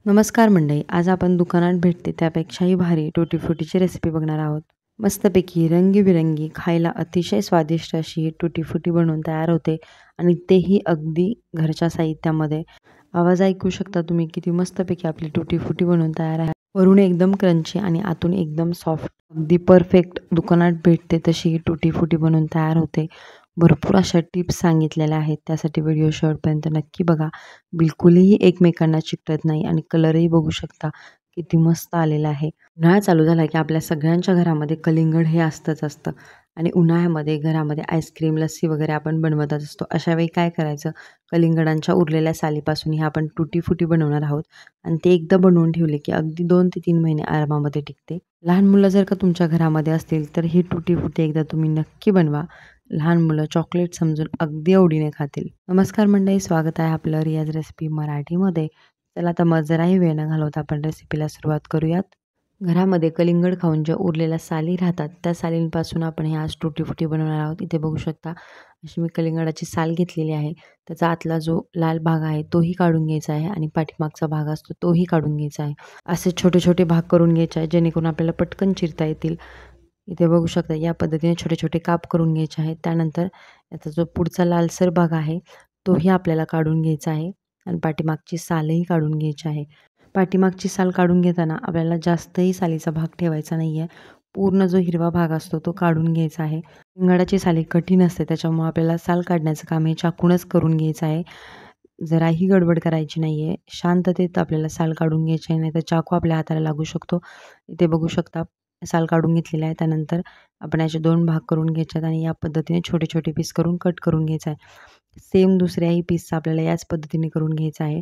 नमस्कार मंडळी. आज आपण दुकानात भेटते त्यापेक्षाही भारी टुटी फ्रुटीची रेसिपी बघणार आहोत. मस्तपैकी रंगीबिरंगी खायला अतिशय स्वादिष्ट अशी ही टुटी फ्रुटी बनवून तयार होते आणि तेही अगदी घरच्या साहित्यामध्ये. आवाज ऐकू शकता तुम्ही किती मस्तपैकी आपली टुटी फ्रुटी बनवून तयार आहे. वरून एकदम क्रंची आणि आतून एकदम सॉफ्ट. अगदी परफेक्ट दुकानात भेटते तशी ही टुटी फ्रुटी बनवून तयार होते. भरपूर अशा टिप्स सांगितलेल्या आहेत. त्यासाठी व्हिडिओ शेवटपर्यंत नक्की बघा. बिलकुलही एकमेकांना चिकटत नाही आणि कलरही बघू शकता किती मस्त आलेला आहे. उन्हाळा चालू झाला की आपल्या सगळ्यांच्या घरामध्ये कलिंगड हे असतंच असतं आणि उन्हाळ्यामध्ये घरामध्ये आईस्क्रीम, लस्सी वगैरे आपण बनवतच असतो. अशा वेळी काय करायचं, कलिंगडांच्या उरलेल्या सालीपासून ही आपण टुटी फ्रुटी बनवणार आहोत आणि ते एकदा बनवून ठेवले की अगदी 2 ते 3 महिने आरामामध्ये टिकते. लहान मुलं जर का तुमच्या घरामध्ये असतील तर ही टुटी फ्रुटी एकदा तुम्ही नक्की बनवा. लहान मुलं चॉकलेट समजून अगदी आवडीने खातील. नमस्कार मंडळी, स्वागत आहे आपलं रियाज रेसिपी मराठीमध्ये. चला तर मग जराही वेळ न घालवता आपण रेसिपीला सुरुवात करूयात. घरामध्ये कलिंगड खाऊन ज्या उरलेल्या साली राहतात त्या सालींपासून आपण हे आज टुटी फ्रुटी बनवणार आहोत. इथे बघू शकता अशी मी कलिंगडाची साल घेतलेली आहे. त्याचा आतला जो लाल भाग आहे तोही काढून घ्यायचा आहे आणि पाठीमागचा भाग असतो तोही काढून घ्यायचा आहे. असे छोटे छोटे भाग करून घ्यायचे आहे जेणेकरून आपल्याला पटकन चिरता येतील. इथे बघू शकता या पद्धतीने छोटे छोटे काप करून घ्यायचे आहेत. त्यानंतर याचा जो पुढचा लालसर भाग आहे तोही आपल्याला काढून घ्यायचा आहे आणि पाठीमागची सालही काढून घ्यायची आहे. पाठीमागची साल काढून घेताना आपल्याला जास्तही सालीचा भाग ठेवायचा नाही आहे. पूर्ण जो हिरवा भाग असतो तो काढून घ्यायचा आहे. कलिंगडाची साली कठीण असते त्याच्यामुळे आपल्याला साल काढण्याचं काम हे चाकूनच करून घ्यायचं आहे. जराही गडबड करायची नाही आहे. शांततेत आपल्याला साल काढून घ्यायची आहे, नाहीतर चाकू आपल्या हाताला लागू शकतो. इथे बघू शकता साल काढून घेतलेला आहे. त्यानंतर आपण याचे 2 भाग करून घ्यायचे आहेत आणि या पद्धतीने छोटे छोटे पीस करून कट करून घ्यायचं आहे. सेम दुसऱ्याही पीसचा आपल्याला याच पद्धतीने करून घ्यायचा आहे.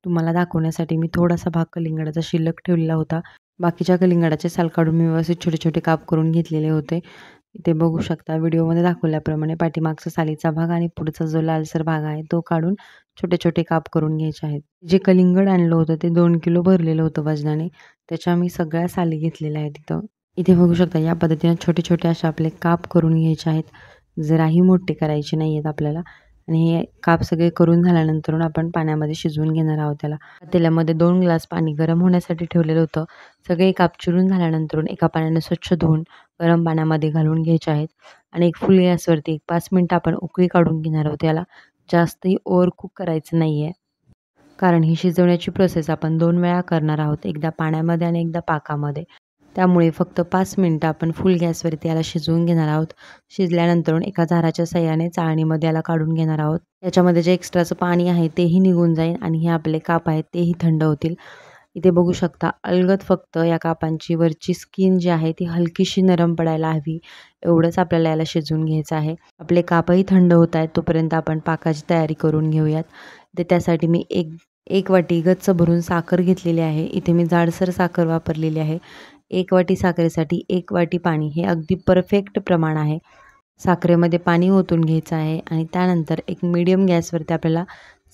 तुम्हाला दाखवण्यासाठी मी थोडासा भाग कलिंगडाचा शिल्लक ठेवलेला होता. बाकीच्या कलिंगडाचे साल काढून मी व्यवस्थित छोटे छोटे काप करून घेतलेले होते. इथे बघू शकता व्हिडिओमध्ये दाखवल्याप्रमाणे पाठीमागचा सालीचा भाग आणि पुढचा जो लालसर भाग आहे तो काढून छोटे छोटे काप करून घ्यायचे आहेत. जे कलिंगड आणलं होतं ते 2 किलो भरलेलं होतं वजनाने. त्याच्या मी सगळ्या साली घेतलेल्या आहेत इथं. इथे बघू शकता या पद्धतीने छोटे छोटे असे आपले काप करून घ्यायचे आहेत. जराही मोठे करायचे नाही आहेत आपल्याला आणि हे काप सगळे करून झाल्यानंतर आपण पाण्यामध्ये शिजवून घेणार आहोत त्याला. तेलामध्ये 2 ग्लास पाणी गरम होण्यासाठी ठेवलेलं होतं. सगळे काप चिरून झाल्यानंतर एका पाण्याने स्वच्छ धुवून गरम पाण्यामध्ये घालून घ्यायचे आहेत आणि एक फुल गॅसवरती 5 मिनिटं आपण उकळी काढून घेणार आहोत याला. जास्तही ओव्हर कुक करायचं नाही आहे. कारण ही शिजवण्याची प्रोसेस आपण 2 वेळा करणार आहोत. एकदा पाण्यामध्ये आणि एकदा पाकामध्ये. त्यामुळे फक्त 5 मिनिटं आपण फुल गॅसवरती याला शिजवून घेणार आहोत. शिजल्यानंतर एका झाराच्या साहाय्याने चाळणीमध्ये याला काढून घेणार आहोत. त्याच्यामध्ये जे एक्स्ट्राचं पाणी आहे तेही निघून जाईल आणि हे आपले काप आहेत तेही थंड होतील. इथे बघू शकता अलगद फक्त या कापांची वरची स्किन जी आहे ती हलकीशी नरम पडायला हवी, एवढंच आपल्याला याला शिजवून घ्यायचं आहे. आपले कापही थंड होत आहेत तोपर्यंत आपण पाकाची तयारी करून घेऊयात. तर त्यासाठी मी एक वाटी गच्च भरून साखर घेतलेली आहे. इथे मी जाडसर साखर वापरलेली आहे. 1 वाटी साखरेसाठी 1 वाटी पाणी हे अगदी परफेक्ट प्रमाण आहे. साखरेमध्ये पाणी ओतून घ्यायचं आहे आणि त्यानंतर एक मीडियम गॅसवरती आपल्याला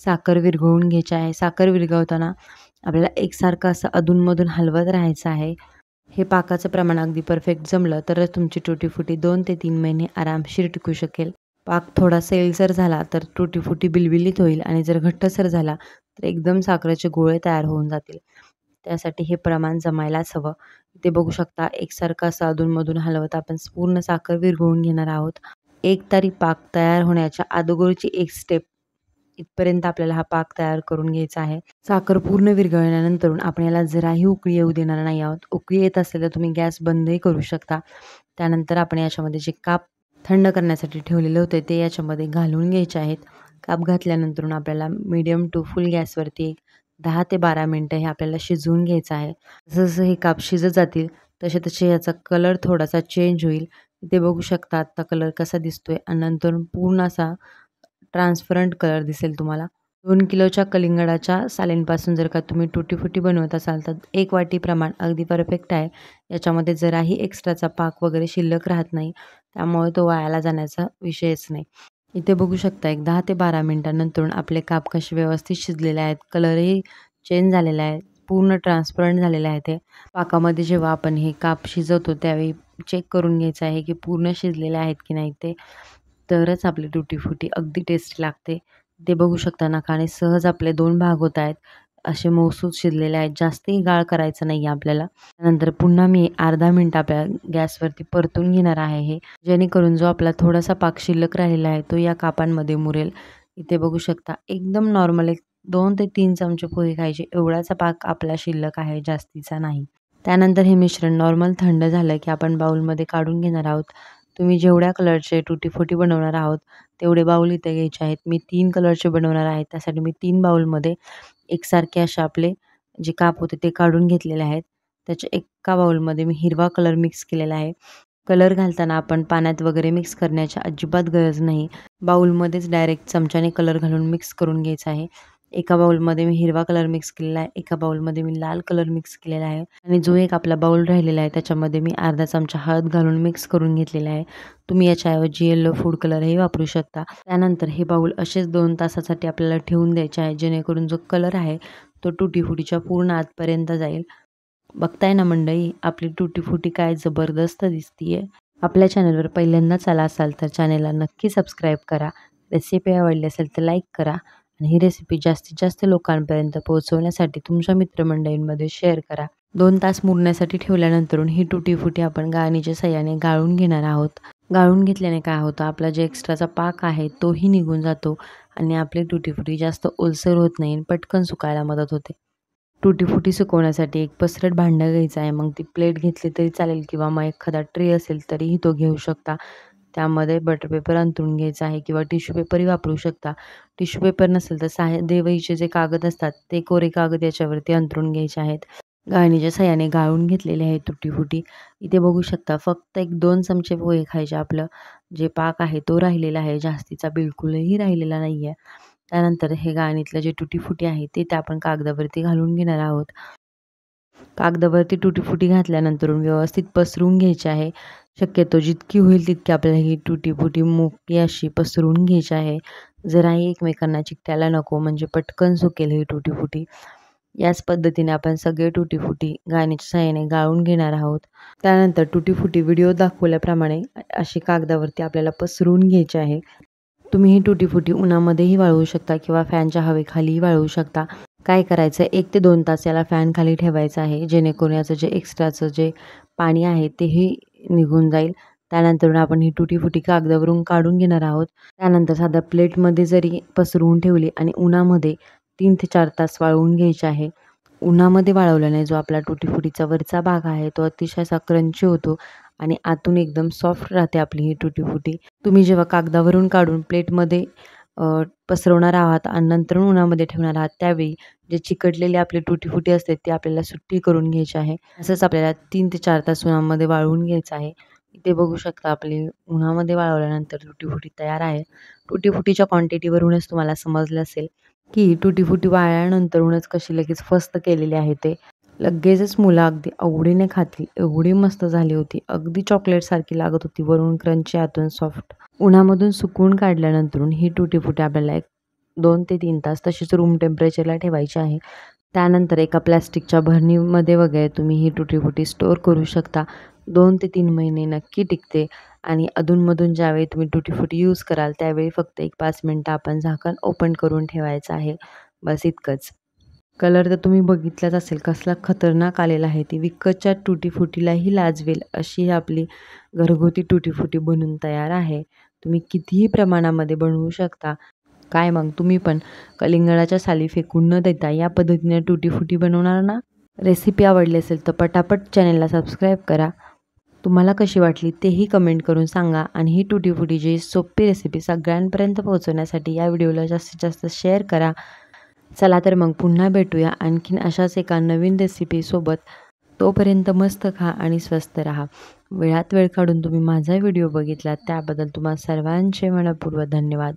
साखर विरघळवून घ्यायची आहे. साखर विरघळवताना आपल्याला एकसारखं असं अधूनमधून हलवत राहायचं आहे. हे पाकाचं प्रमाण अगदी परफेक्ट जमलं तरच तुमची टुटी फ्रुटी 2 ते 3 महिने आरामशीर टिकू शकेल. पाक थोडा सैलसर झाला तर टुटी फ्रुटी बिलबिलीत होईल आणि जर घट्टसर झाला तर एकदम साखरेचे गोळे तयार होऊन जातील. त्यासाठी हे प्रमाण जमायलाच हवं. इथे बघू शकता एकसारखं असं अधूनमधून हलवत आपण पूर्ण साखर विरघळवून घेणार आहोत. एकतारी पाक तयार होण्याच्या अगोदरची एक स्टेप इथपर्यंत आपल्याला हा पाक तयार करून घ्यायचा आहे. साखर पूर्ण विरघळल्यानंतर आपण याला जराही उकळी येऊ देणार नाही आहोत. उकळी येत असेल तर तुम्ही गॅस बंदही करू शकता. त्यानंतर आपण याच्यामध्ये जे काप थंड करण्यासाठी ठेवलेले होते ते याच्यामध्ये घालून घ्यायचे आहेत. काप घातल्यानंतर आपल्याला मीडियम टू फुल गॅसवरती 10 ते 12 मिनिटं हे आपल्याला शिजवून घ्यायचं आहे. जसं हे काप शिजत जातील तसे तसे याचा कलर थोडासा चेंज होईल. इथे बघू शकता आत्ता कलर कसा दिसतोय आणि नंतर पूर्ण असा ट्रान्सपरंट कलर दिसेल तुम्हाला. 2 किलोच्या कलिंगडाच्या सालींपासून जर का तुम्ही टुटी फ्रुटी बनवत असाल तर 1 वाटी प्रमाण अगदी परफेक्ट आहे. याच्यामध्ये जराही एक्स्ट्राचा पाक वगैरे शिल्लक राहत नाही. त्यामुळे तो वायाला जाण्याचा विषयच नाही. इथे बघू शकता एक 10 ते 12 मिनिटांनंतर आपले काप कसे व्यवस्थित शिजलेले आहेत. कलरही चेंज झालेला आहे. पूर्ण ट्रान्सपरंट झालेलं आहे ते. पाकामध्ये जेव्हा आपण हे काप शिजवतो त्यावेळी चेक करून घ्यायचं आहे की पूर्ण शिजलेले आहेत की नाही ते. तरच आपली टुटी फ्रुटी अगदी टेस्टी लागते. ते बघू शकता नाकाने सहज आपले 2 भाग होत आहेत. असे मऊसूत शिजलेले आहेत. जास्तही गाळ करायचं नाही आहे आपल्याला. त्यानंतर पुन्हा मी अर्धा मिनिट आपल्या गॅसवरती परतून घेणार आहे हे, जेणेकरून जो आपला थोडासा पाक शिल्लक राहिलेला आहे तो या कापांमध्ये मुरेल. इथे बघू शकता एकदम नॉर्मल एक 2 ते 3 चमचे पोहे खायचे एवढाचा पाक आपला शिल्लक आहे, जास्तीचा नाही. त्यानंतर हे मिश्रण नॉर्मल थंड झालं की आपण बाउलमध्ये काढून घेणार आहोत. तुम्ही जेवढ्या कलरचे टुटी फ्रुटी बनवणार आहोत तेवढे बाउल इथे घ्यायचे आहेत. मी 3 कलरचे बनवणार आहे, त्यासाठी मी 3 बाउलमध्ये एकसारखे असे आपले जे काप होते ते काढून घेतलेले आहेत. त्याच्या एका बाउलमध्ये मी हिरवा कलर मिक्स केलेला आहे. कलर घालताना आपण पाण्यात वगैरे मिक्स करण्याची अजिबात गरज नाही. बाउलमध्येच डायरेक्ट चमच्याने कलर घालून मिक्स करून घ्यायचा आहे. एका बाउलमध्ये मी हिरवा कलर मिक्स केलेला आहे, एका बाउलमध्ये मी लाल कलर मिक्स केलेला आहे आणि जो एक आपला बाउल राहिलेला आहे त्याच्यामध्ये मी अर्धा चमचा हळद घालून मिक्स करून घेतलेला आहे. तुम्ही याच्याऐवजी येलो फूड कलरही वापरू शकता. त्यानंतर हे बाउल असेच 2 तासासाठी आपल्याला ठेवून द्यायचे आहे, जेणेकरून जो कलर आहे तो टुटी फ्रुटीच्या पूर्ण आतपर्यंत जाईल. बघताय ना मंडळी, आपली टुटी फ्रुटी काय जबरदस्त दिसतीये. आपल्या चॅनलवर पहिल्यांदाच आला असाल तर चॅनलला नक्की सबस्क्राईब करा. रेसिपी आवडली असेल तर लाईक करा आणि ही रेसिपी जास्तीत जास्त लोकांपर्यंत पोहोचवण्यासाठी तुमच्या मित्रमंडळींमध्ये शेअर करा. 2 तास मुरण्यासाठी ठेवल्यानंतरून ही टुटी फ्रुटी आपण गाळणीच्या साहाय्याने गाळून घेणार आहोत. गाळून घेतल्याने काय होतं, आपला जे एक्स्ट्राचा पाक आहे तोही निघून जातो आणि आपली टुटी फ्रुटी जास्त ओलसर होत नाही, पटकन सुकायला मदत होते. टुटी फ्रुटी सुकवण्यासाठी एक पसरट भांडं घ्यायचं आहे. मग ती प्लेट घेतली तरी चालेल किंवा मग एखादा ट्रे असेल तरीही तो घेऊ शकता. त्यामध्ये बटर पेपर अंथरून घ्यायचा आहे किंवा टिश्यू पेपरही वापरू शकता. टिश्यू पेपर नसेल तर साधे वहीचे जे कागद असतात ते कोरे कागद याच्यावरती अंथरून घ्यायचे आहेत. गाळणीच्या साहाय्याने गाळून घेतलेले आहे टुटी फ्रुटी. इथे बघू शकता फक्त 1-2 चमचे पोहे खायचे. आपलं जे पाक आहे तो राहिलेला आहे, जास्तीचा बिलकुलही राहिलेला नाही आहे. त्यानंतर हे गाळणीतलं जे टुटी फ्रुटी आहे ते आपण कागदावरती घालून घेणार आहोत. कागदावरती टुटी फ्रुटी घातल्यानंतर व्यवस्थित पसरून घ्यायची आहे. शक्यतो जितकी होईल तितकी आपल्याला ही टुटी फ्रुटी मोकळी अशी पसरून घ्यायची आहे. जराही एकमेकांना चिकटायला नको, म्हणजे पटकन सुकेल ही टुटी फ्रुटी. याच पद्धतीने आपण सगळे टुटी फ्रुटी गाळणीच्या साहाय्याने गाळून घेणार आहोत. त्यानंतर टुटी फ्रुटी व्हिडिओ दाखवल्याप्रमाणे अशी कागदावरती आपल्याला पसरून घ्यायची आहे. तुम्ही ही टुटी फ्रुटी उन्हामध्येही वाळवू शकता किंवा फॅनच्या हवेखालीही वाळवू शकता. काय करायचं, 1 ते 2 तास याला फॅन खाली ठेवायचं आहे, जेणेकरून याचं जे एक्स्ट्राचं जे पाणी आहे तेही निघून जाईल. त्यानंतर आपण ही टुटी फ्रुटी कागदावरून काढून घेणार आहोत. त्यानंतर साध्या प्लेटमध्ये जरी पसरवून ठेवली आणि उन्हामध्ये 3 ते 4 तास वाळवून घ्यायचे आहे. उन्हामध्ये वाळवल्याने जो आपला टुटी फ्रुटीचा वरचा भाग आहे तो अतिशय असा क्रंची होतो आणि आतून एकदम सॉफ्ट राहते आपली ही टुटी फ्रुटी. तुम्ही जेव्हा कागदावरून काढून प्लेटमध्ये पसरवणार आहात आणि नंतर उन्हामध्ये ठेवणार आहात, त्यावेळी जे चिकटलेली आपली टुटी फ्रुटी असते ती आपल्याला सुट्टी करून घ्यायची आहे. असंच आपल्याला 3 ते 4 तास उन्हामध्ये वाळवून घ्यायचं आहे. इथे बघू शकता आपली उन्हामध्ये वाळवल्यानंतर टुटी फ्रुटी तयार आहे. टुटी फ्रुटीच्या क्वांटिटीवरूनच तुम्हाला समजलं असेल की टुटी फ्रुटी वाळल्यानंतरूनच कशी लगेच फस्त केलेली आहे ते. लगेचच मुलं अगदी आवडीने खातील, एवढी मस्त झाली होती. अगदी चॉकलेटसारखी लागत होती, वरून क्रंची आतून सॉफ्ट. उन्हामधून सुकवून काढल्यानंतरून ही टुटी फ्रुटी आपल्याला 2 ते 3 तास तशीच रूम टेम्परेचरला ठेवायची आहे. त्यानंतर एका प्लॅस्टिकच्या भरणीमध्ये वगैरे तुम्ही ही टुटी फ्रुटी स्टोअर करू शकता. 2 ते 3 महिने नक्की टिकते आणि अधूनमधून ज्यावेळी तुम्ही टुटी फ्रुटी यूज कराल त्यावेळी फक्त 1-5 मिनिटं आपण झाकण ओपन करून ठेवायचं आहे. बस इतकंच. कलर तर तुम्ही बघितलाच असेल कसला खतरनाक आलेला आहे. ती विकतच्या टुटी फ्रुटीलाही लाजवेल अशी आपली घरगुती टुटी फ्रुटी बनून तयार आहे. तुम्ही कितीही प्रमाणामध्ये बनवू शकता. काय मग तुम्ही पण कलिंगडाच्या साली फेकून न देता या पद्धतीने टुटी फ्रुटी बनवणार ना? रेसिपी आवडली असेल तर पटापट चॅनलला सबस्क्राईब करा. तुम्हाला कशी वाटली तेही कमेंट करून सांगा आणि ही टुटी फ्रुटीची सोपी रेसिपी सगळ्यांपर्यंत पोहोचवण्यासाठी या व्हिडिओला जास्तीत जास्त शेअर करा. चला तर मग पुन्हा भेटूया आणखीन अशाच एका नवीन रेसिपीसोबत. तोपर्यंत मस्त खा आणि स्वस्त राहा. वेळात वेळ काढून तुम्ही माझा व्हिडिओ बघितला त्याबद्दल तुम्हा सर्वांचे मनःपूर्वक धन्यवाद.